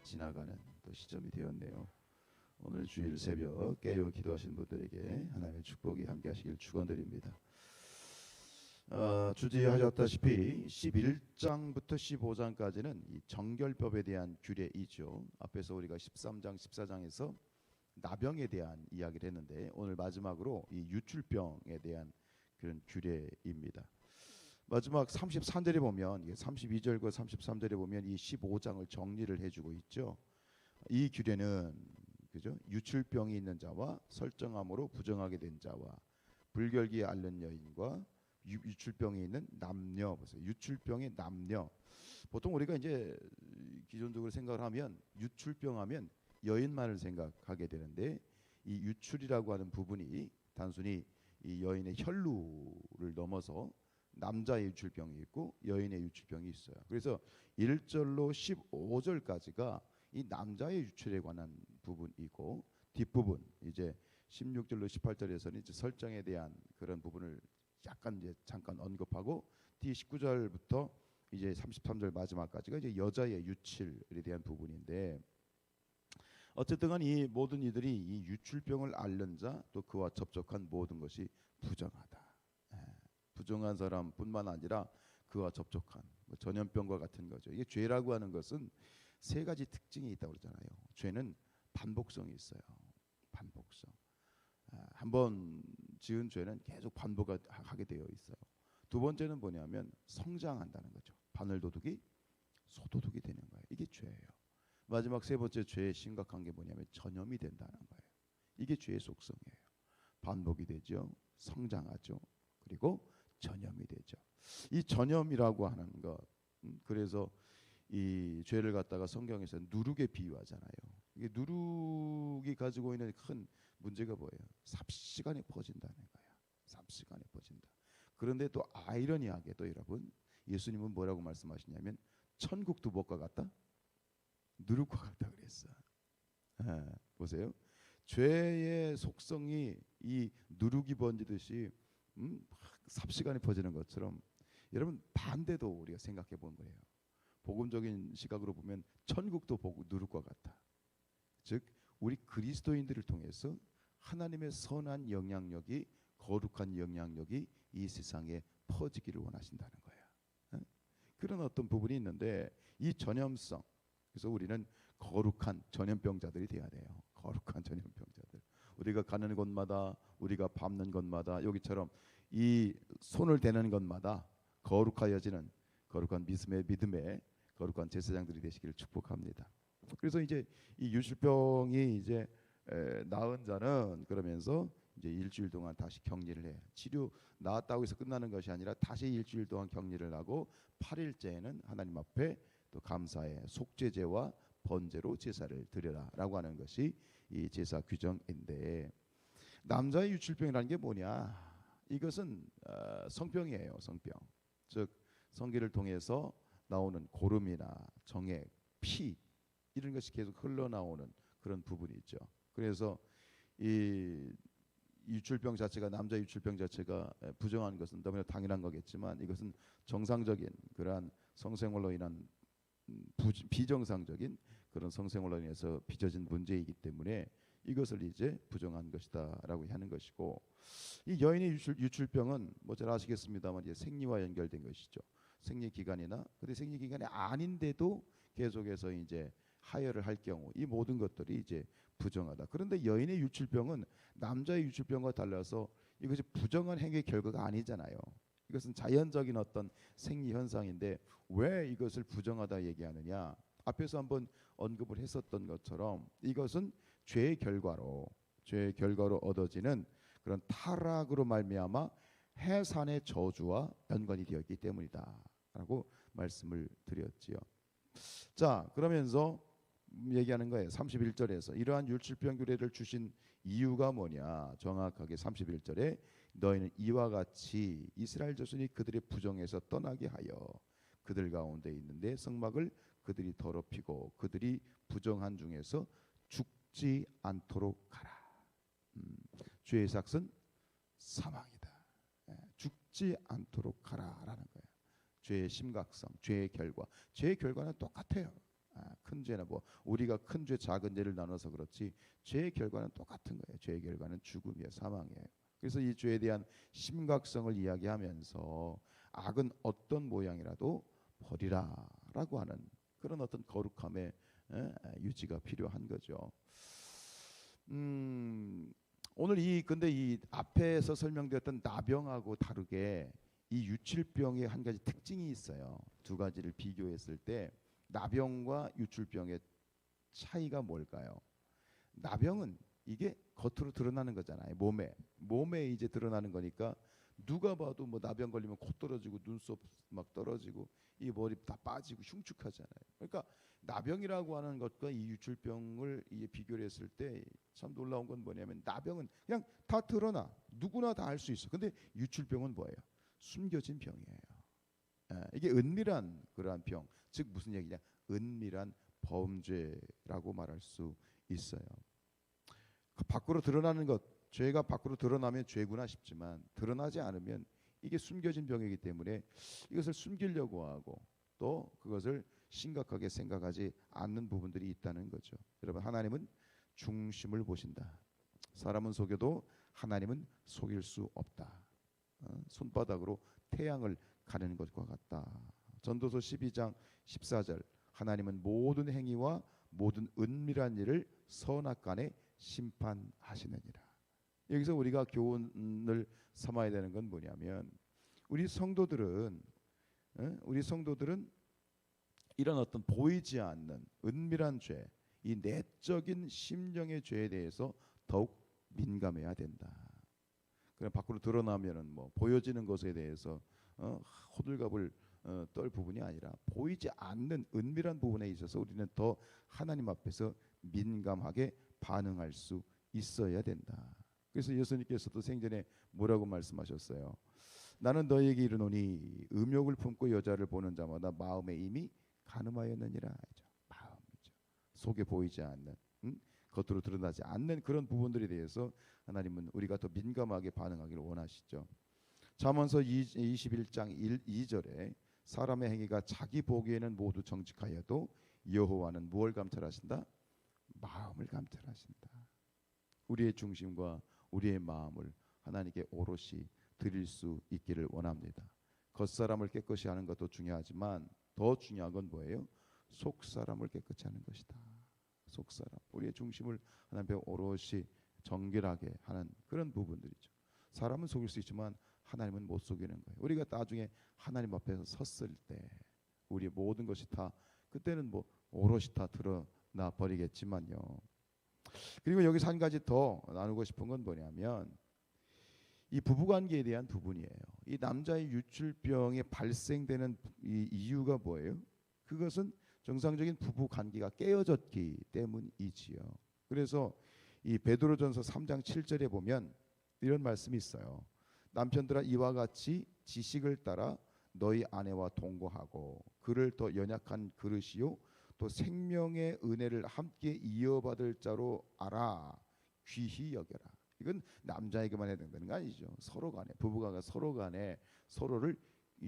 지나가는 또 시점이 되었네요. 오늘 주일 새벽 깨어 기도하신 분들에게 하나님의 축복이 함께하시길 축원드립니다. 주지하셨다시피 11장부터 15장까지는 이 정결법에 대한 규례이죠. 앞에서 우리가 13장, 14장에서 나병에 대한 이야기를 했는데 오늘 마지막으로 이 유출병에 대한 그런 규례입니다. 마지막 33절에 보면 32절과 33절에 보면 이 15장을 정리를 해주고 있죠. 이 규례는 그죠? 유출병이 있는 자와 설정함으로 부정하게 된 자와 불결기에 앓는 여인과 유출병이 있는 남녀, 보세요. 유출병의 남녀. 보통 우리가 이제 기존적으로 생각을 하면 유출병하면 여인만을 생각하게 되는데 이 유출이라고 하는 부분이 단순히 이 여인의 혈루를 넘어서 남자의 유출병이 있고 여인의 유출병이 있어요. 그래서 1절로 15절까지가 이 남자의 유출에 관한 부분이고 뒷부분 이제 16절로 18절에서는 이제 설정에 대한 그런 부분을 약간 이제 잠깐 언급하고 뒤 19절부터 이제 33절 마지막까지가 이제 여자의 유출에 대한 부분인데 어쨌든 간 이 모든 이들이 이 유출병을 앓는 자 또 그와 접촉한 모든 것이 부정하다. 부정한 사람뿐만 아니라 그와 접촉한 전염병과 같은 거죠. 이게 죄라고 하는 것은 세 가지 특징이 있다고 그러잖아요. 죄는 반복성이 있어요. 반복성. 한번 지은 죄는 계속 반복하게 되어 있어요. 두 번째는 뭐냐면 성장한다는 거죠. 바늘도둑이 소도둑이 되는 거예요. 이게 죄예요. 마지막 세 번째 죄의 심각한 게 뭐냐면 전염이 된다는 거예요. 이게 죄의 속성이에요. 반복이 되죠. 성장하죠. 그리고 전염이 되죠. 이 전염이라고 하는 것, 그래서 이 죄를 갖다가 성경에서 누룩에 비유하잖아요. 이게 누룩이 가지고 있는 큰 문제가 뭐예요? 삽시간에 퍼진다는 거예요. 삽시간에 퍼진다. 그런데 또 아이러니하게 또 여러분 예수님은 뭐라고 말씀하시냐면 천국도 무엇과 같다? 누룩과 같다 그랬어. 보세요. 죄의 속성이 이 누룩이 번지듯이 삽시간에 퍼지는 것처럼 여러분 반대도 우리가 생각해 본 거예요. 복음적인 시각으로 보면 천국도 누룩과 같다. 즉 우리 그리스도인들을 통해서 하나님의 선한 영향력이 거룩한 영향력이 이 세상에 퍼지기를 원하신다는 거예요. 그런 어떤 부분이 있는데 이 전염성 그래서 우리는 거룩한 전염병자들이 돼야 돼요. 거룩한 전염병자들. 우리가 가는 곳마다 우리가 밟는 곳마다 여기처럼 이 손을 대는 것마다 거룩하여지는 거룩한 믿음의 거룩한 제사장들이 되시기를 축복합니다. 그래서 이제 이 유출병이 이제 나은 자는 그러면서 이제 일주일 동안 다시 격리를 해. 치료 나았다고 해서 끝나는 것이 아니라 다시 일주일 동안 격리를 하고 8일째에는 하나님 앞에 또 감사의 속죄제와 번제로 제사를 드려라라고 하는 것이 이 제사 규정인데 남자의 유출병이라는 게 뭐냐? 이것은 성병이에요. 성병. 즉 성기를 통해서 나오는 고름이나 정액, 피 이런 것이 계속 흘러나오는 그런 부분이 있죠. 그래서 이 유출병 자체가 남자 유출병 자체가 부정한 것은 너무나 당연한 거겠지만 이것은 정상적인 그러한 성생활로 인한 비정상적인 그런 성생활로 인해서 빚어진 문제이기 때문에 이것을 이제 부정한 것이다라고 하는 것이고 이 여인의 유출병은 뭐 잘 아시겠습니다만 이제 생리와 연결된 것이죠. 생리 기간이나 근데 생리 기간이 아닌데도 계속해서 이제 하혈을 할 경우 이 모든 것들이 이제 부정하다. 그런데 여인의 유출병은 남자의 유출병과 달라서 이것이 부정한 행위의 결과가 아니잖아요. 이것은 자연적인 어떤 생리 현상인데 왜 이것을 부정하다 얘기하느냐? 앞에서 한번 언급을 했었던 것처럼 이것은 죄의 결과로 얻어지는 그런 타락으로 말미암아 해산의 저주와 연관이 되었기 때문이다라고 말씀을 드렸지요. 자, 그러면서 얘기하는 거예요. 31절에서 이러한 유출병 규례를 주신 이유가 뭐냐? 정확하게 31절에 너희는 이와 같이 이스라엘 자손이 그들의 부정에서 떠나게 하여 그들 가운데 있는데 성막을 그들이 더럽히고 그들이 부정한 중에서 죽지 않도록 하라. 죄의 삭은 사망이다. 죽지 않도록 하라라는 거예요. 죄의 심각성, 죄의 결과는 똑같아요. 큰 죄나 뭐 우리가 큰 죄, 작은 죄를 나눠서 그렇지 죄의 결과는 똑같은 거예요. 죄의 결과는 죽음이에요, 사망이에요. 그래서 이 죄에 대한 심각성을 이야기하면서 악은 어떤 모양이라도 버리라라고 하는 그런 어떤 거룩함의 유지가 필요한 거죠. 오늘 근데 이 앞에서 설명드렸던 나병하고 다르게 이 유출병의 한 가지 특징이 있어요. 두 가지를 비교했을 때 나병과 유출병의 차이가 뭘까요? 나병은 이게 겉으로 드러나는 거잖아요. 몸에 이제 드러나는 거니까 누가 봐도 뭐 나병 걸리면 코 떨어지고 눈썹 막 떨어지고 이 머리 다 빠지고 흉측하잖아요. 그러니까 나병이라고 하는 것과 이 유출병을 이제 비교를 했을 때 참 놀라운 건 뭐냐면 나병은 그냥 다 드러나 누구나 다 알 수 있어. 근데 유출병은 뭐예요? 숨겨진 병이에요. 이게 은밀한 그러한 병, 즉 무슨 얘기냐? 은밀한 범죄라고 말할 수 있어요. 밖으로 드러나는 것, 죄가 밖으로 드러나면 죄구나 싶지만 드러나지 않으면 이게 숨겨진 병이기 때문에 이것을 숨기려고 하고 또 그것을 심각하게 생각하지 않는 부분들이 있다는 거죠. 여러분, 하나님은 중심을 보신다. 사람은 속여도 하나님은 속일 수 없다. 손바닥으로 태양을 가르는 것과 같다. 전도서 12장 14절, 하나님은 모든 행위와 모든 은밀한 일을 선악간에 심판하시느니라. 여기서 우리가 교훈을 삼아야 되는 건 뭐냐면 우리 성도들은 이런 어떤 보이지 않는 은밀한 죄, 이 내적인 심령의 죄에 대해서 더욱 민감해야 된다. 그냥 밖으로 드러나면은 뭐 보여지는 것에 대해서 호들갑을 떨 부분이 아니라 보이지 않는 은밀한 부분에 있어서 우리는 더 하나님 앞에서 민감하게 반응할 수 있어야 된다. 그래서 예수님께서도 생전에 뭐라고 말씀하셨어요? 나는 너희에게 이르노니 음욕을 품고 여자를 보는 자마다 마음에 이미 간음하였느니라. 마음이죠. 속에 보이지 않는, 겉으로 드러나지 않는 그런 부분들에 대해서 하나님은 우리가 더 민감하게 반응하기를 원하시죠. 잠언서 21장 2절에 사람의 행위가 자기 보기에는 모두 정직하여도 여호와는 무엇을 감찰하신다? 마음을 감찰하신다. 우리의 중심과 우리의 마음을 하나님께 오롯이 드릴 수 있기를 원합니다. 겉사람을 깨끗이 하는 것도 중요하지만 더 중요한 건 뭐예요? 속사람을 깨끗이 하는 것이다. 속사람, 우리의 중심을 하나님 앞에 오롯이 정결하게 하는 그런 부분들이죠. 사람은 속일 수 있지만 하나님은 못 속이는 거예요. 우리가 나중에 하나님 앞에서 섰을 때 우리의 모든 것이 다 그때는 뭐 오롯이 다 드러나 버리겠지만요. 그리고 여기서 한 가지 더 나누고 싶은 건 뭐냐면 이 부부관계에 대한 부분이에요. 이 남자의 유출병이 발생되는 이 이유가 뭐예요? 그것은 정상적인 부부관계가 깨어졌기 때문이지요. 그래서 이 베드로전서 3장 7절에 보면 이런 말씀이 있어요. 남편들아 이와 같이 지식을 따라 너희 아내와 동거하고 그를 더 연약한 그릇이요 또 생명의 은혜를 함께 이어받을 자로 알아 귀히 여겨라. 이건 남자에게만 해야 된다는 거 아니죠. 서로 간에 부부가 서로 간에 서로를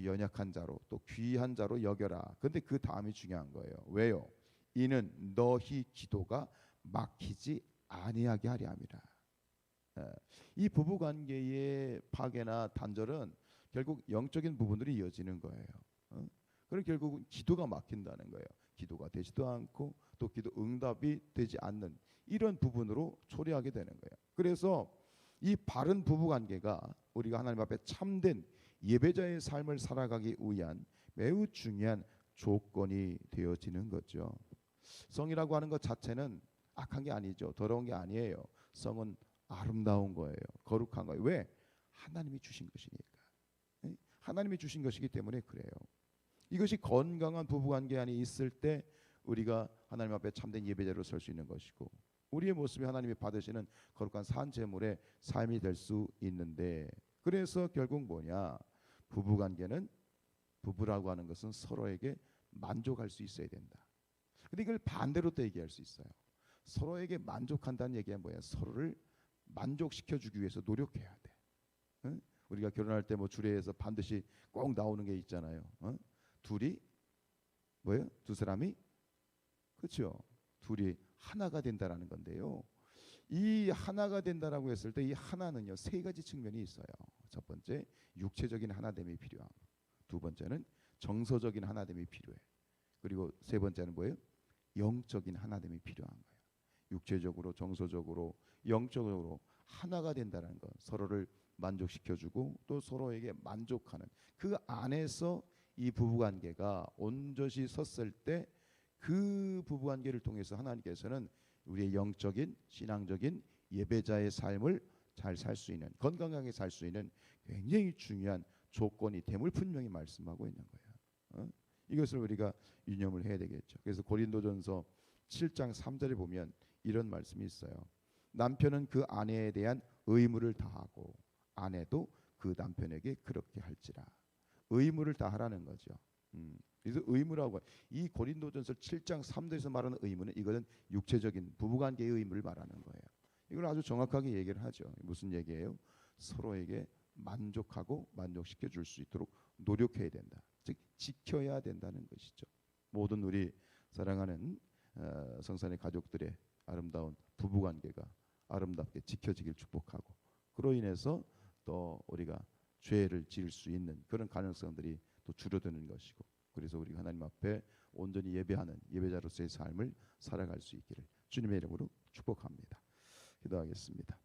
연약한 자로 또 귀한 자로 여겨라. 근데 그 다음이 중요한 거예요. 왜요? 이는 너희 기도가 막히지 아니하게 하려 함이라. 이 부부 관계의 파괴나 단절은 결국 영적인 부분들이 이어지는 거예요. 그럼 결국은 기도가 막힌다는 거예요. 기도가 되지도 않고 또 기도 응답이 되지 않는 이런 부분으로 초래하게 되는 거예요. 그래서 이 바른 부부 관계가 우리가 하나님 앞에 참된 예배자의 삶을 살아가기 위한 매우 중요한 조건이 되어지는 거죠. 성이라고 하는 것 자체는 악한 게 아니죠. 더러운 게 아니에요. 성은 아름다운 거예요. 거룩한 거예요. 왜? 하나님이 주신 것이니까. 하나님이 주신 것이기 때문에 그래요. 이것이 건강한 부부관계 안에 있을 때 우리가 하나님 앞에 참된 예배자로 설 수 있는 것이고 우리의 모습이 하나님이 받으시는 거룩한 산 제물의 삶이 될 수 있는데 그래서 결국 뭐냐? 부부관계는 부부라고 하는 것은 서로에게 만족할 수 있어야 된다. 근데 이걸 반대로 또 얘기할 수 있어요. 서로에게 만족한다는 얘기가 뭐야? 서로를 만족시켜주기 위해서 노력해야 돼. 응? 우리가 결혼할 때 뭐 주례에서 반드시 꼭 나오는 게 있잖아요. 둘이 뭐예요? 두 사람이 그렇죠? 둘이 하나가 된다라는 건데요. 이 하나가 된다라고 했을 때 이 하나는요 세 가지 측면이 있어요. 첫 번째 육체적인 하나됨이 필요함. 두 번째는 정서적인 하나됨이 필요해. 그리고 세 번째는 뭐예요? 영적인 하나됨이 필요한 거예요. 육체적으로, 정서적으로, 영적으로 하나가 된다는 것, 서로를 만족시켜주고 또 서로에게 만족하는 그 안에서 이 부부관계가 온전히 섰을 때 그 부부관계를 통해서 하나님께서는 우리의 영적인 신앙적인 예배자의 삶을 잘 살 수 있는 건강하게 살 수 있는 굉장히 중요한 조건이 됨을 분명히 말씀하고 있는 거예요. 이것을 우리가 유념을 해야 되겠죠. 그래서 고린도전서 7장 3절에 보면 이런 말씀이 있어요. 남편은 그 아내에 대한 의무를 다하고 아내도 그 남편에게 그렇게 할지라. 의무를 다하라는 거죠. 그래서 의무라고 이 고린도전서 7장 3절에서 말하는 의무는 이거는 육체적인 부부관계의 의무를 말하는 거예요. 이걸 아주 정확하게 얘기를 하죠. 무슨 얘기예요? 서로에게 만족하고 만족시켜 줄 수 있도록 노력해야 된다. 즉 지켜야 된다는 것이죠. 모든 우리 사랑하는 성산의 가족들의 아름다운 부부관계가 아름답게 지켜지길 축복하고 그로 인해서 또 우리가 죄를 지을 수 있는 그런 가능성들이 또 줄어드는 것이고 그래서 우리가 하나님 앞에 온전히 예배하는 예배자로서의 삶을 살아갈 수 있기를 주님의 이름으로 축복합니다. 기도하겠습니다.